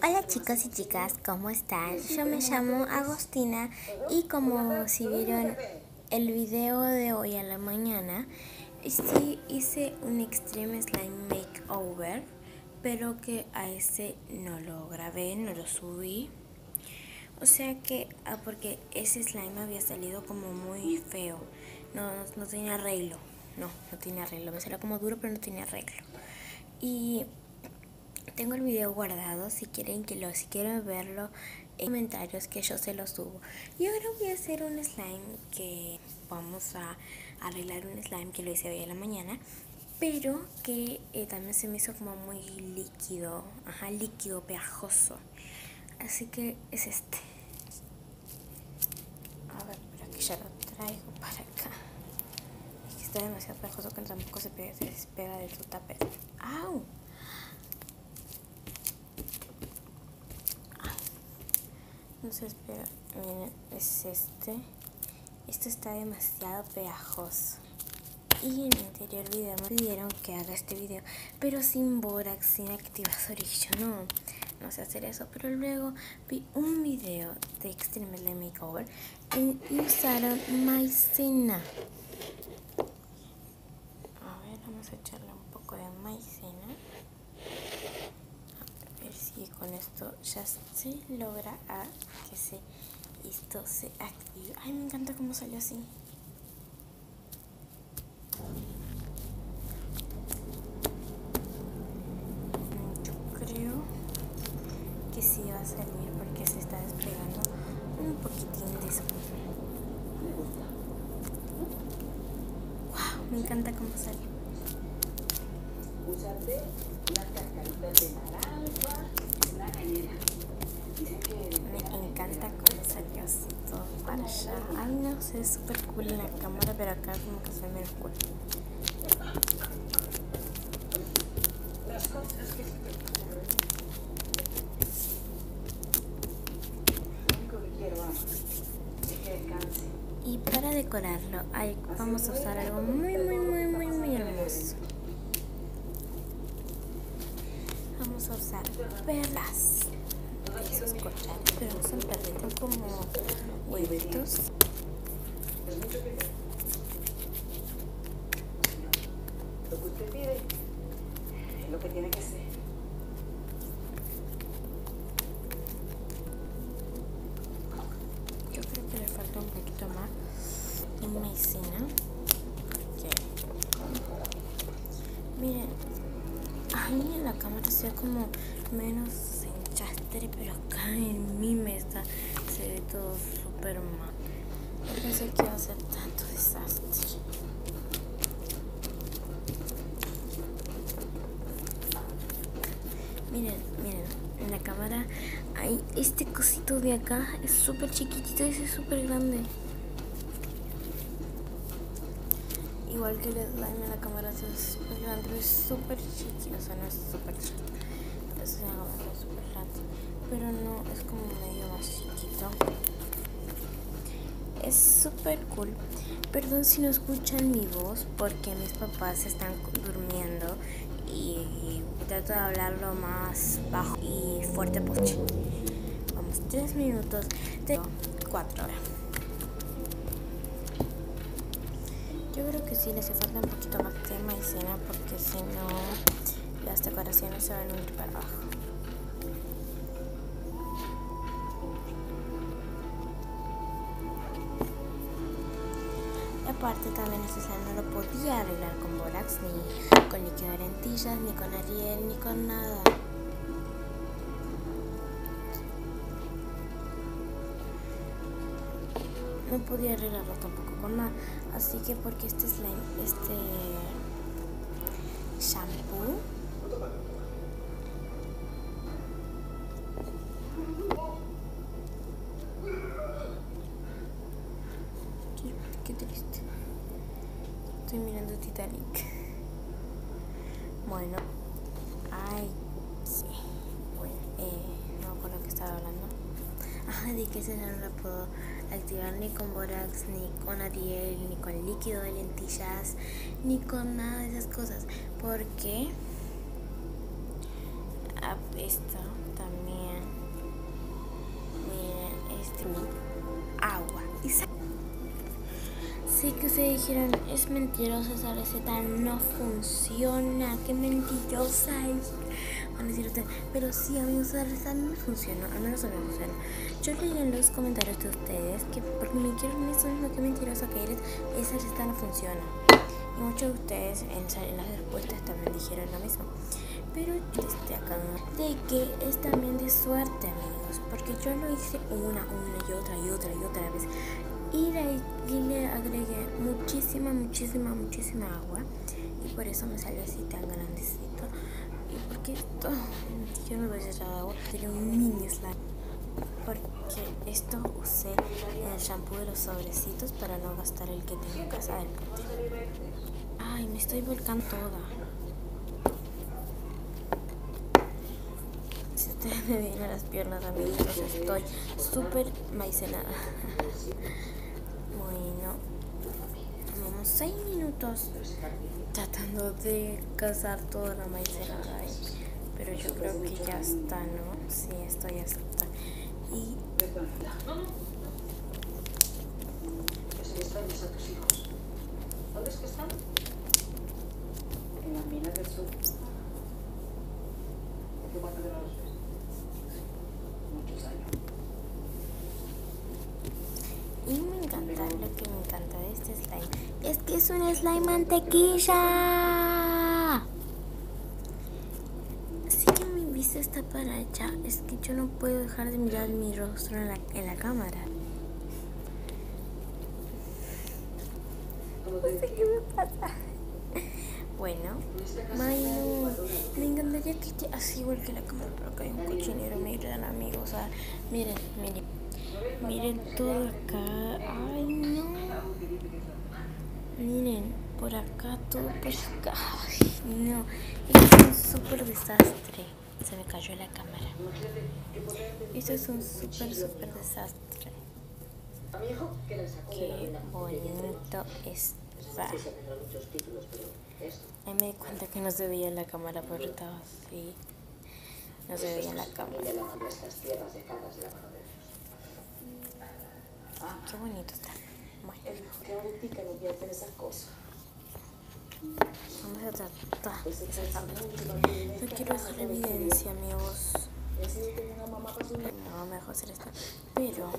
Hola chicos y chicas, ¿cómo están? Yo me llamo Agostina y como si vieron el video de hoy a la mañana, sí hice un Extreme Slime Makeover, pero que a ese no lo grabé, no lo subí. O sea que, porque ese slime había salido como muy feo, no tenía arreglo, no tenía arreglo, me salió como duro pero no tenía arreglo. Y tengo el video guardado si quieren verlo en comentarios que yo se lo subo. Y ahora voy a hacer un slime que vamos a arreglar un slime que lo hice hoy en la mañana, pero que también se me hizo como muy líquido, líquido, pegajoso. Así que es este. A ver, por aquí ya lo traigo para acá. Es que está demasiado pegajoso que tampoco se despega de su tapete. ¡Au! No se espera, miren, es este. Esto está demasiado pegajoso. Y en mi anterior video me pidieron que haga este video, pero sin borax, sin activador. Y yo no sé hacer eso. Pero luego vi un video de Extreme Slime Makeover y usaron maicena. A ver, vamos a echarle un poco de maicena. A ver si con esto ya se logra que esto se active. Ay, me encanta cómo salió así. Yo creo que sí va a salir porque se está despegando un poquitín de eso. Wow, me encanta cómo salió. Úsate unas cascaritas de naranja, una gallera. Me encanta cómo salió así todo para allá. Ay, no sé, es súper cool en la cámara, pero acá como que se ve menos cool. Las cosas que se te ocurren. Lo único que quiero, vamos, es que descanse. Y para decorarlo, vamos a usar algo muy hermoso. Vamos a usar perlas. Esos collares, pero no son perlitos, como huevitos. Lo que usted pide es lo que tiene que ser. Yo creo que le falta un poquito más de maicena. Miren, ahí en la cámara se ve como menos enchastre, pero acá en mi mesa se ve todo súper mal. No pensé que iba a ser tanto desastre. Miren, en la cámara hay este cosito de acá, es súper chiquitito y es súper grande. Igual que el slime en la cámara es súper grande, pero es súper chiquito, o sea, no es súper chiquito, es súper grande, pero no, es como medio más chiquito. Es súper cool. Perdón si no escuchan mi voz porque mis papás están durmiendo y trato de hablar lo más bajo y fuerte posible. Vamos, 3 minutos de 4 horas. Yo creo que sí le hace falta un poquito más de maicena porque si no las decoraciones se van a ir para abajo. Aparte también este slime no lo podía arreglar con borax, ni con líquido de lentillas, ni con Ariel, ni con nada. No podía arreglarlo tampoco con nada. Así que porque este slime, este shampoo, qué triste. Estoy mirando Titanic. Bueno, ay, sí. Bueno, no me acuerdo que estaba hablando. De que ese no lo puedo activar ni con borax, ni con Ariel, ni con líquido de lentillas, ni con nada de esas cosas. Porque esto también Sé que ustedes dijeron, es mentirosa esa receta, no funciona, qué mentirosa es. Van a decir ustedes, pero sí, amigos, esa receta no funciona, al menos a mí me funciona. Yo leí en los comentarios de ustedes que porque me dijeron eso mismo, qué mentirosa que eres, esa receta no funciona. Y muchos de ustedes en las respuestas también dijeron lo mismo. Pero desde acá de que es también de suerte, amigos, porque yo lo hice una y otra vez. Y le agregué muchísima agua. Y por eso me salió así tan grandecito. Y porque esto, yo no lo he echado agua, tenía un mini slime. Porque esto usé en el shampoo de los sobrecitos para no gastar el que tengo en casa del pote. Ay, me estoy volcando toda. Si ustedes me ven a las piernas, amigos, estoy súper maicenada. Bueno, vamos 6 minutos tratando de cazar toda la maicenada ahí. Pero yo creo que ya está, ¿no? Sí, esto ya está. Y... extrañas a tus hijos. ¿Dónde es que están? En la mina del sur. ¿Hace cuánto que no los ves? Muchos años. Y me encanta, lo que me encanta de este slime es que es un slime mantequilla. Así que mi vista está para allá. Es que yo no puedo dejar de mirar mi rostro en la cámara. No sé qué me pasa. Bueno, Mayu, me encantaría que esté así igual que la cámara, pero acá hay un cochinero, miren, amigos. O sea, miren todo acá. Ay, no. Miren, por acá, todo por acá. Ay, no. Esto es un súper desastre. Se me cayó la cámara. Esto es un súper desastre. Qué bonito está. Ahí me di cuenta que no se veía en la cámara, pero estaba así. No se veía en la cámara. Qué bonito está. Bueno. Vamos a tratar de sacarlo. No quiero hacer evidencia, amigos. No, mejor hacer esto. Pero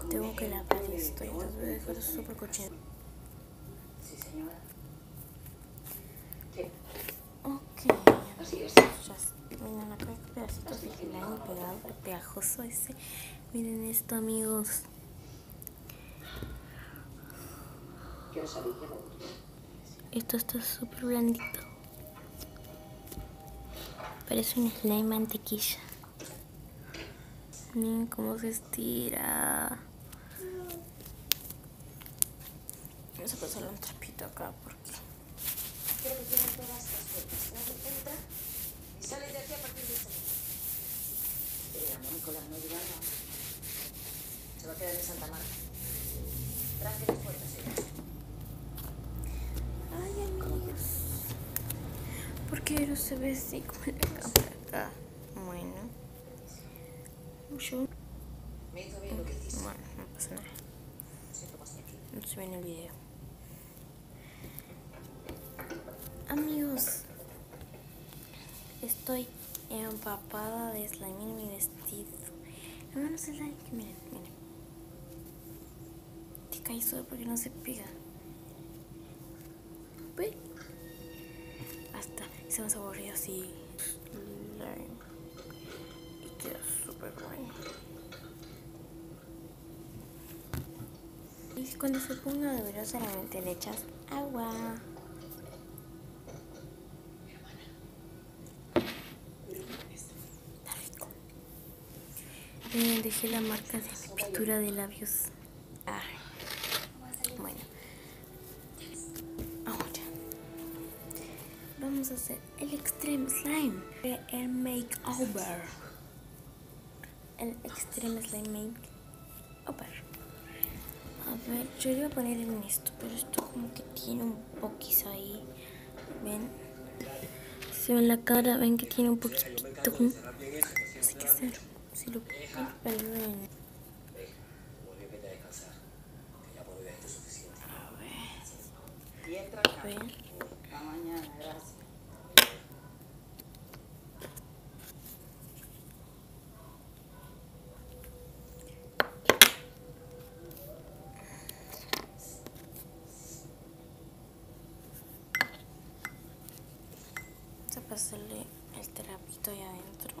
tengo que lavar esto y entonces voy a dejar súper cochino. Sí, señora. Ok. Así es. Miren, acá hay pedacitos de slime pegado, pegajoso ese. Miren esto, amigos. Esto está súper blandito. Parece un slime mantequilla. Miren cómo se estira. Vamos a pasarle un trapito acá porque... Quiero que tienen todas las puertas. Entra y sale de aquí a partir de esta noche. Nicolás, no llegando. Se va a quedar en Santa Marta. Tranque las puertas, señor. Ay, amigos. ¿Por qué no se ve así como en la cámara acá? Bueno. Yo... Me hizo bien lo que hiciste. Bueno, no pasa nada. No se ve en el video. Amigos, estoy empapada de slime en mi vestido. Hermanos, slime, miren. Te cae solo porque no se pega. ¿Ve? Hasta se me ha aburrido así. Slime. Y queda súper bueno. Y cuando se ponga de verdad solamente le echas agua. Está rico. Dejé la marca de mi pintura de labios. Bueno. Ahora vamos a hacer el Extreme Slime. El makeover. El Extreme Slime Makeover. A ver, yo le voy a poner en esto, pero esto como que tiene un poquis ahí. ¿Ven? Si ven la cara, ven que tiene un poquitito. No sé qué hacer. Si lo pongo, pero ven. ve. Hasta mañana, gracias. Vamos a pasarle el trapito ahí adentro.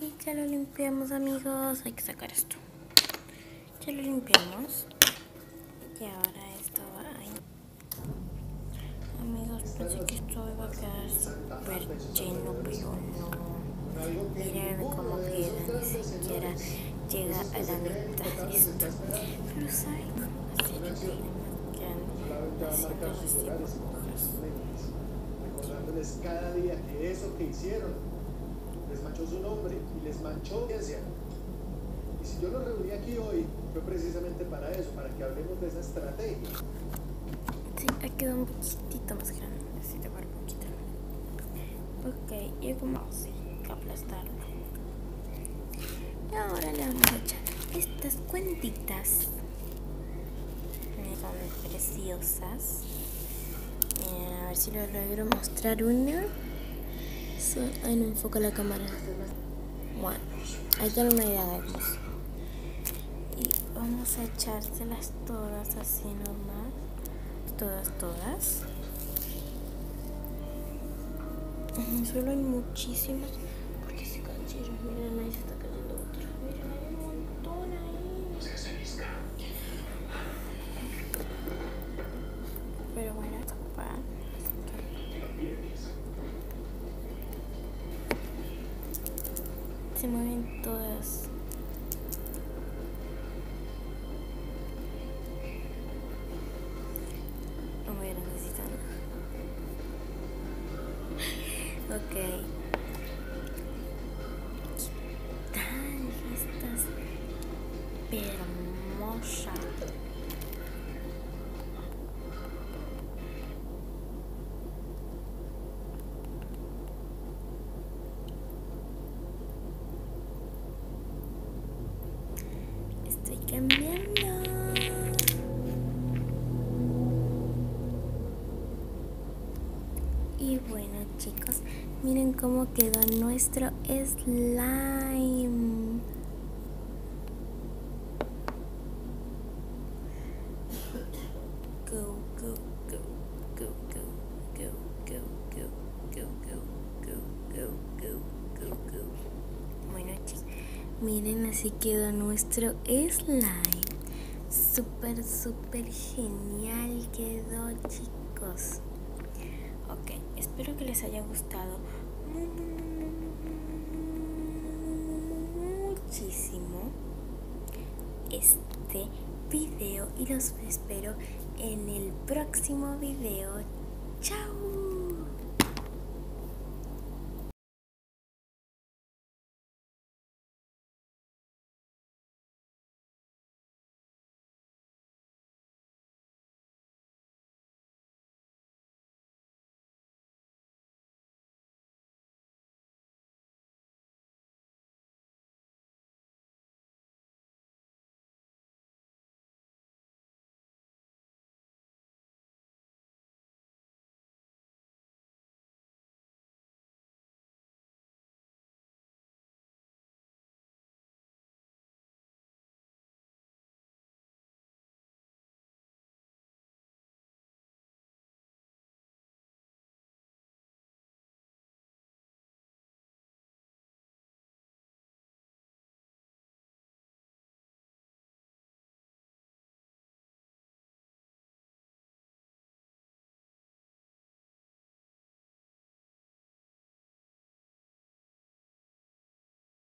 Y ya lo limpiamos, amigos. Hay que sacar esto. Ya lo limpiamos. Y ahora esto va ahí. Amigos, pensé que esto iba a quedar súper lleno, pero no. Miren cómo queda, ni siquiera llega a la mitad esto. Pero saben cómo hacer que quedan haciendo las burbujas. Recordándoles cada día que eso que hicieron les manchó su nombre y les manchó ciencia. Y si yo los reuní aquí hoy, fue precisamente para eso, para que hablemos de esa estrategia. Sí, ha quedado un poquitito más grande, necesito ver un poquito. Ok, y vamos a aplastarlo. Y ahora le vamos a echar estas cuentitas. Son preciosas. A ver si lo logro mostrar una. Ahí no enfoca la cámara. Bueno, ahí tiene una idea de hermoso. Y vamos a echárselas todas así nomás. Todas. Solo hay muchísimas. Porque se cayeron. Miren, ahí se está cayendo otra. Miren, hay un montón ahí. Pero bueno, se mueven todas. No voy a necesitar. Ok. ¿Qué tal estas hermosas? Estoy cambiando. Y bueno, chicos, miren cómo quedó nuestro slime. Go, go, go, go, go, go, go, go, go, go, go, go, go, go. Bueno, chicos, miren, así quedó nuestro slime. Súper genial quedó, chicos. Ok, espero que les haya gustado muchísimo este video y los espero en el próximo video. Chao.